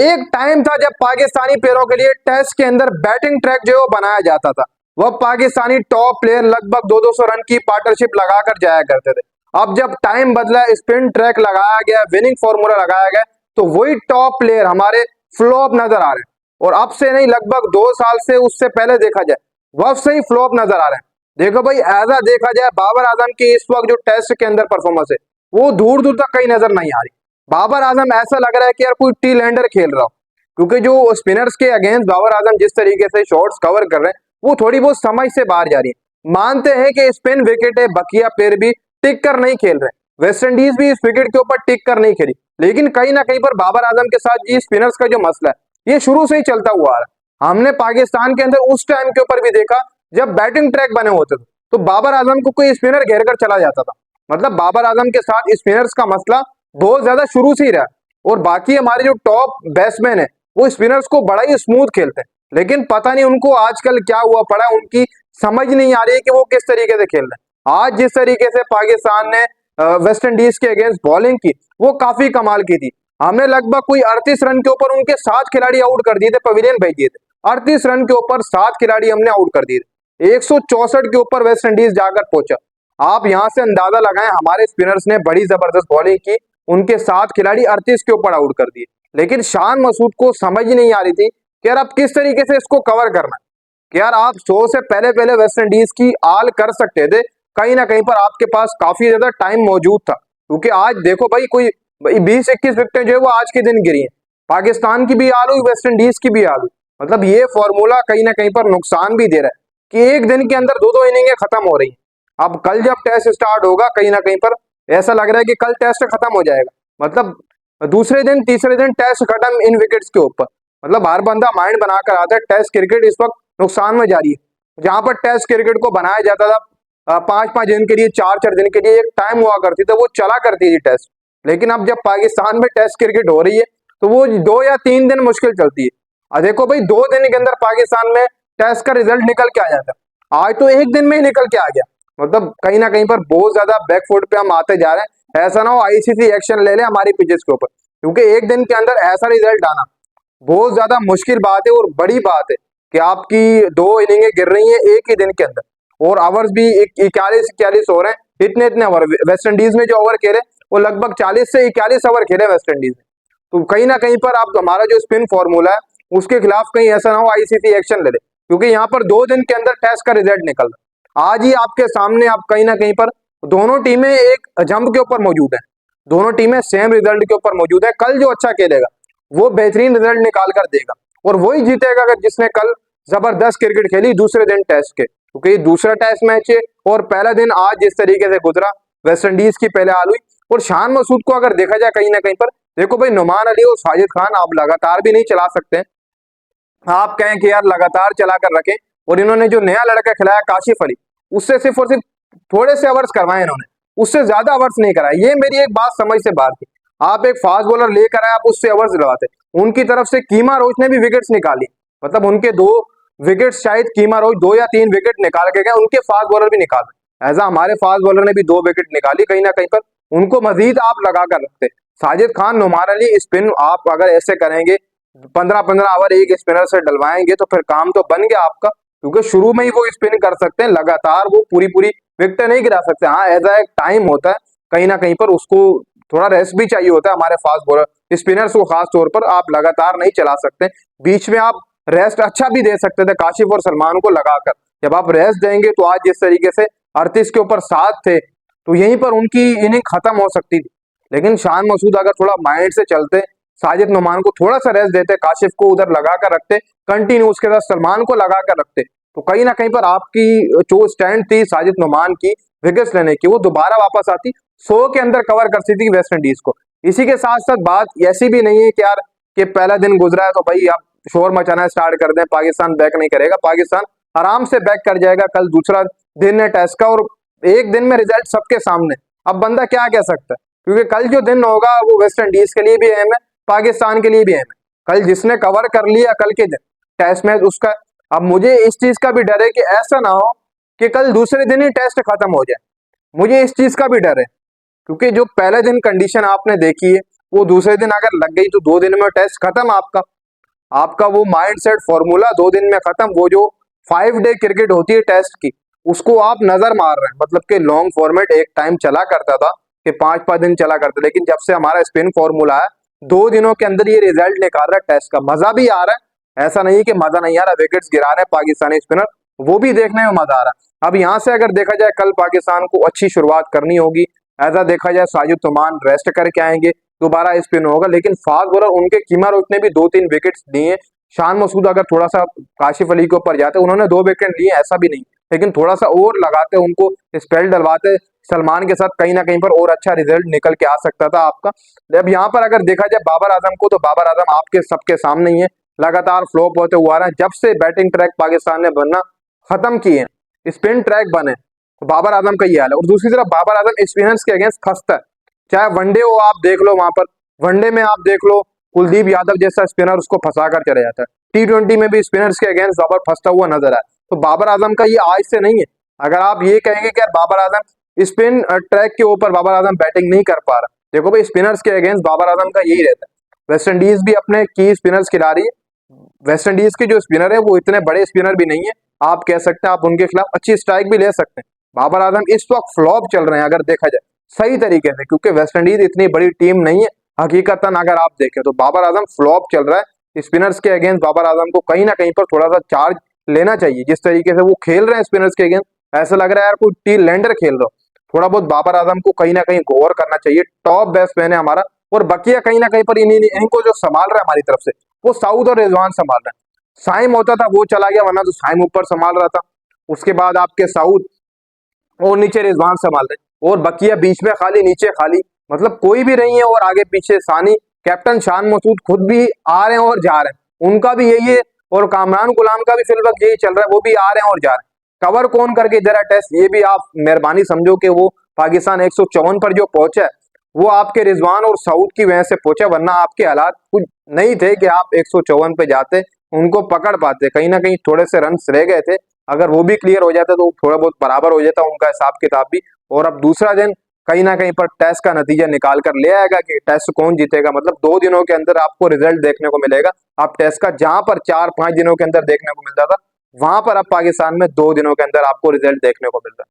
एक टाइम था जब पाकिस्तानी प्लेयरों के लिए टेस्ट के अंदर बैटिंग ट्रैक जो है वो बनाया जाता था। वह पाकिस्तानी टॉप प्लेयर लगभग 200 रन की पार्टनरशिप लगाकर जाया करते थे। अब जब टाइम बदला, स्पिन ट्रैक लगाया गया, विनिंग फॉर्मूला लगाया गया, तो वही टॉप प्लेयर हमारे फ्लॉप नजर आ रहे हैं। और अब से नहीं, लगभग 2 साल से, उससे पहले देखा जाए, वह से ही फ्लॉप नजर आ रहे हैं। देखो भाई, ऐसा देखा जाए, बाबर आजम की इस वक्त जो टेस्ट के अंदर परफॉर्मेंस है वो दूर दूर तक कहीं नजर नहीं आ रही। बाबर आजम ऐसा लग रहा है कि यार कोई टी लैंडर खेल रहा हो, क्योंकि जो स्पिनर्स के अगेंस्ट बाबर आजम जिस तरीके से शॉट्स कवर कर रहे हैं वो थोड़ी बहुत समझ से बाहर जा रही है। मानते हैं कि स्पिन विकेट है, बकिया प्लेयर भी टिक कर नहीं खेल रहे, वेस्ट इंडीज भी इस विकेट के ऊपर टिक कर नहीं खेली, लेकिन कहीं ना कहीं पर बाबर आजम के साथ ये स्पिनर्स का जो मसला है ये शुरू से ही चलता हुआ आ रहा है। हमने पाकिस्तान के अंदर उस टाइम के ऊपर भी देखा जब बैटिंग ट्रैक बने होते थे तो बाबर आजम को कोई स्पिनर घेर कर चला जाता था। मतलब बाबर आजम के साथ स्पिनर्स का मसला बहुत ज्यादा शुरू से ही रहा। और बाकी हमारे जो टॉप बैट्समैन है वो स्पिनर्स को बड़ा ही स्मूथ खेलते हैं, लेकिन पता नहीं उनको आजकल क्या हुआ पड़ा है, उनकी समझ नहीं आ रही है कि वो किस तरीके से खेल रहे हैं। आज जिस तरीके से पाकिस्तान ने वेस्ट इंडीज के अगेंस्ट बॉलिंग की वो काफी कमाल की थी। हमने लगभग कोई 38 रन के ऊपर उनके 7 खिलाड़ी आउट कर दिए थे, पवेलियन भेज दिए थे। 38 रन के ऊपर 7 खिलाड़ी हमने आउट कर दिए थे। 164 के ऊपर वेस्ट इंडीज जाकर पहुंचा। आप यहां से अंदाजा लगाएं, हमारे स्पिनर्स ने बड़ी जबरदस्त बॉलिंग की, उनके 7 खिलाड़ी 38 के ऊपर आउट कर दिए। लेकिन शान मसूद को समझ ही नहीं आ रही थी कि यार आप किस तरीके से इसको कवर करना है, कि यार आप 100 से पहले पहले वेस्ट इंडीज की आल कर सकते थे। कहीं ना कहीं पर आपके पास काफी ज्यादा टाइम मौजूद था, क्योंकि आज देखो भाई, कोई 20-21 विकेटें जो है वो आज के दिन गिरी हैं। पाकिस्तान की भी आल हुई, वेस्ट इंडीज की भी आल हुई। मतलब ये फॉर्मूला कहीं ना कहीं पर नुकसान भी दे रहा है कि एक दिन के अंदर दो दो इनिंगें खत्म हो रही हैं। अब कल जब टेस्ट स्टार्ट होगा, कहीं ना कहीं पर ऐसा लग रहा है कि कल टेस्ट खत्म हो जाएगा। मतलब दूसरे दिन तीसरे दिन टेस्ट खत्म इन विकेट्स के ऊपर। मतलब हर बंदा माइंड बनाकर आता है, टेस्ट क्रिकेट इस वक्त नुकसान में जा रही है। जहां पर टेस्ट क्रिकेट को बनाया जाता था 5-5 दिन के लिए, 4-4 दिन के लिए एक टाइम हुआ करती थी, वो चला करती थी टेस्ट। लेकिन अब जब पाकिस्तान में टेस्ट क्रिकेट हो रही है तो वो 2 या 3 दिन मुश्किल चलती है। और देखो भाई, 2 दिन के अंदर पाकिस्तान में टेस्ट का रिजल्ट निकल के आ जाता है, आज तो एक दिन में ही निकल के आ गया। मतलब कहीं ना कहीं पर बहुत ज्यादा बैकफुट पे हम आते जा रहे हैं। ऐसा ना हो आईसीसी एक्शन ले ले हमारी पिचेस के ऊपर, क्योंकि एक दिन के अंदर ऐसा रिजल्ट आना बहुत ज्यादा मुश्किल बात है और बड़ी बात है कि आपकी 2 इनिंगें गिर रही हैं एक ही दिन के अंदर, और ओवर्स भी 41-41 हो रहे हैं। इतने इतने ओवर वेस्ट इंडीज में जो ओवर खेले वो लगभग 40 से 41 ओवर खेले वेस्ट इंडीज में। तो कहीं ना कहीं पर आप हमारा जो स्पिन फॉर्मूला है उसके खिलाफ कहीं ऐसा ना हो आईसीसी एक्शन ले ले, क्योंकि यहाँ पर 2 दिन के अंदर टेस्ट का रिजल्ट निकल रहा। आज ही आपके सामने आप कहीं ना कहीं पर दोनों टीमें एक जंप के ऊपर मौजूद है, दोनों टीमें सेम रिजल्ट के ऊपर मौजूद है। कल जो अच्छा खेलेगा वो बेहतरीन रिजल्ट निकाल कर देगा और वही जीतेगा अगर जिसने कल जबरदस्त क्रिकेट खेली दूसरे दिन टेस्ट के, क्योंकि दूसरा टेस्ट मैच है और पहला दिन आज जिस तरीके से गुजरा, वेस्ट इंडीज की पहले हाल हुई। और शान मसूद को अगर देखा जाए कहीं ना कहीं पर, देखो भाई, नुमान अली और साजिद खान आप लगातार भी नहीं चला सकते। आप कहें कि यार लगातार चला कर रखें, और इन्होंने जो नया लड़का खिलाया काशिफ अली, उससे सिर्फ और सिर्फ थोड़े से ओवर्स करवाए इन्होंने, उससे ज्यादा ओवर्स नहीं कराए। ये मेरी एक बात समझ से बाहर थी। आप एक फास्ट बॉलर लेकर आए, आप उससे ओवर्स दिलवाते। उनकी तरफ से कीमा रोज ने भी विकेट्स निकाली, मतलब उनके 2 विकेट्स, शायद कीमा रोज 2 या 3 विकेट निकाल के गए, उनके फास्ट बॉलर भी निकाल। ऐसा हमारे फास्ट बॉलर ने भी 2 विकेट निकाली। कहीं ना कहीं पर उनको मजीद आप लगा कर रखते। साजिद खान, नुमान अली, स्पिन आप अगर ऐसे करेंगे, 15-15 ओवर एक स्पिनर से डलवाएंगे तो फिर काम तो बन गया आपका, क्योंकि शुरू में ही वो स्पिन कर सकते हैं, लगातार वो पूरी पूरी विकेट नहीं गिरा सकते। हाँ, ऐसा एक टाइम होता है, कहीं ना कहीं पर उसको थोड़ा रेस्ट भी चाहिए होता है। हमारे फास्ट बॉलर स्पिनर्स को खास तौर पर आप लगातार नहीं चला सकते, बीच में आप रेस्ट अच्छा भी दे सकते थे काशिफ और सलमान को लगाकर। जब आप रेस्ट देंगे तो आज जिस तरीके से 38 के ऊपर 7 थे तो यहीं पर उनकी इनिंग खत्म हो सकती थी। लेकिन शान मसूद अगर थोड़ा माइंड से चलते, साजिद नुमान को थोड़ा सा रेस्ट देते, काशिफ को उधर लगा कर रखते कंटिन्यू, उसके साथ सलमान को लगा कर रखते, तो कहीं ना कहीं पर आपकी जो स्टैंड थी साजिद नुमान की विकेट्स लेने की वो दोबारा वापस आती, 100 के अंदर कवर करती थी वेस्ट इंडीज को। इसी के साथ साथ बात ऐसी भी नहीं है कि यार कि पहला दिन गुजरा है तो भाई आप शोर मचाना स्टार्ट कर दें, पाकिस्तान बैक नहीं करेगा। पाकिस्तान आराम से बैक कर जाएगा। कल दूसरा दिन है टेस्ट का और एक दिन में रिजल्ट सबके सामने। अब बंदा क्या कह सकता है, क्योंकि कल जो दिन होगा वो वेस्ट इंडीज के लिए भी अहम है, पाकिस्तान के लिए भी अहम है। कल जिसने कवर कर लिया कल के दिन टेस्ट मैच उसका। अब मुझे इस चीज का भी डर है कि ऐसा ना हो कि कल दूसरे दिन ही टेस्ट खत्म हो जाए, मुझे इस चीज का भी डर है, क्योंकि जो पहले दिन कंडीशन आपने देखी है वो दूसरे दिन अगर लग गई तो 2 दिन में टेस्ट खत्म आपका। आपका वो माइंड सेट फॉर्मूला 2 दिन में खत्म। वो जो 5 डे क्रिकेट होती है टेस्ट की, उसको आप नजर मार रहे हैं। मतलब कि लॉन्ग फॉर्मेट एक टाइम चला करता था कि 5-5 दिन चला करता, लेकिन जब से हमारा स्पिन फॉर्मूला है 2 दिनों के अंदर ये रिजल्ट निकाल रहा है टेस्ट का। मजा भी आ रहा है, ऐसा नहीं कि मजा नहीं आ रहा। विकेट्स गिरा रहे हैं पाकिस्तानी स्पिनर, वो भी देखने में मजा आ रहा है। अब यहाँ से अगर देखा जाए, कल पाकिस्तान को अच्छी शुरुआत करनी होगी। ऐसा देखा जाए साजिद तुमान रेस्ट करके आएंगे, दोबारा स्पिन होगा। लेकिन फास्ट बॉलर उनके कीमर उतने भी 2-3 विकेट्स दिए। शान मसूद अगर थोड़ा सा काशिफ अली के ऊपर जाते, उन्होंने 2 विकेट लिए ऐसा भी नहीं, लेकिन थोड़ा सा और लगाते, उनको स्पेल डलवाते सलमान के साथ, कहीं ना कहीं पर और अच्छा रिजल्ट निकल के आ सकता था आपका। अब यहाँ पर अगर देखा जाए बाबर आजम को, तो बाबर आजम आपके सबके सामने ही है, लगातार फ्लॉप होते हुए आ रहे हैं। जब से बैटिंग ट्रैक पाकिस्तान ने बनना खत्म किए, स्पिन ट्रैक बने, तो बाबर आजम का ये हाल है। और दूसरी तरफ बाबर आजम स्पिनर्स के अगेंस्ट खस्ता है। चाहे वनडे हो, आप देख लो वहां पर, वनडे में आप देख लो कुलदीप यादव जैसा स्पिनर उसको फंसा कर चले जाता है। T20 में भी स्पिनर्स के अगेंस्ट बाबर फंसता हुआ नजर आया। तो बाबर आजम का ये आज से नहीं है। अगर आप ये कहेंगे कि यार बाबर आजम स्पिन ट्रैक के ऊपर बाबर आजम बैटिंग नहीं कर पा रहा, देखो भाई स्पिनर्स के अगेंस्ट बाबर आजम का यही रहता है। वेस्ट इंडीज भी अपने की स्पिनर्स खिला रही है। वेस्ट इंडीज के जो स्पिनर है वो इतने बड़े स्पिनर भी नहीं है, आप कह सकते हैं आप उनके खिलाफ अच्छी स्ट्राइक भी ले सकते हैं। बाबर आजम इस वक्त फ्लॉप चल रहे हैं अगर देखा जाए सही तरीके से, क्योंकि वेस्ट इंडीज इतनी बड़ी टीम नहीं है हकीकतन। अगर आप देखें तो बाबर आजम फ्लॉप चल रहा है। स्पिनर्स के अगेंस्ट बाबर आजम को कहीं ना कहीं पर थोड़ा सा चार्ज लेना चाहिए। जिस तरीके से वो खेल रहे हैं स्पिनर्स के अगेंस्ट, ऐसा लग रहा है यार कोई टी लैंडर खेल रहा हो। थोड़ा बहुत बाबर आजम को कहीं ना कहीं गौर करना चाहिए। टॉप बैट्समैन है हमारा, और बकिया कहीं ना कहीं पर इनको जो संभाल रहा है हमारी तरफ से, वो साउद और रिजवान संभाल रहे हैं। साइम होता था वो चला गया, वरना तो साइम ऊपर संभाल रहा था। उसके बाद आपके साउद और नीचे रिजवान संभाल रहे, और बकिया बीच में खाली, नीचे खाली, मतलब कोई भी नहीं है। और आगे पीछे सानी, कैप्टन शान मसूद खुद भी आ रहे हैं और जा रहे हैं, उनका भी यही है। और कामरान गुलाम का भी फिल वक्त यही चल रहा है, वो भी आ रहे हैं और जा रहे हैं। कवर कौन करके जरा टेस्ट, ये भी आप मेहरबानी समझो कि वो पाकिस्तान 154 पर जो पहुंचा है, वो आपके रिजवान और सऊद की वजह से पहुंचा, वरना आपके हालात कुछ नहीं थे कि आप 154 पे जाते, उनको पकड़ पाते। कहीं ना कहीं थोड़े से रन रह गए थे, अगर वो भी क्लियर हो जाता तो थोड़ा बहुत बराबर हो जाता उनका हिसाब किताब भी। और अब दूसरा दिन कहीं ना कहीं पर टेस्ट का नतीजा निकाल कर ले आएगा कि टेस्ट कौन जीतेगा। मतलब 2 दिनों के अंदर आपको रिजल्ट देखने को मिलेगा। अब टेस्ट का जहां पर 4-5 दिनों के अंदर देखने को मिलता था, वहां पर अब पाकिस्तान में 2 दिनों के अंदर आपको रिजल्ट देखने को मिलता है।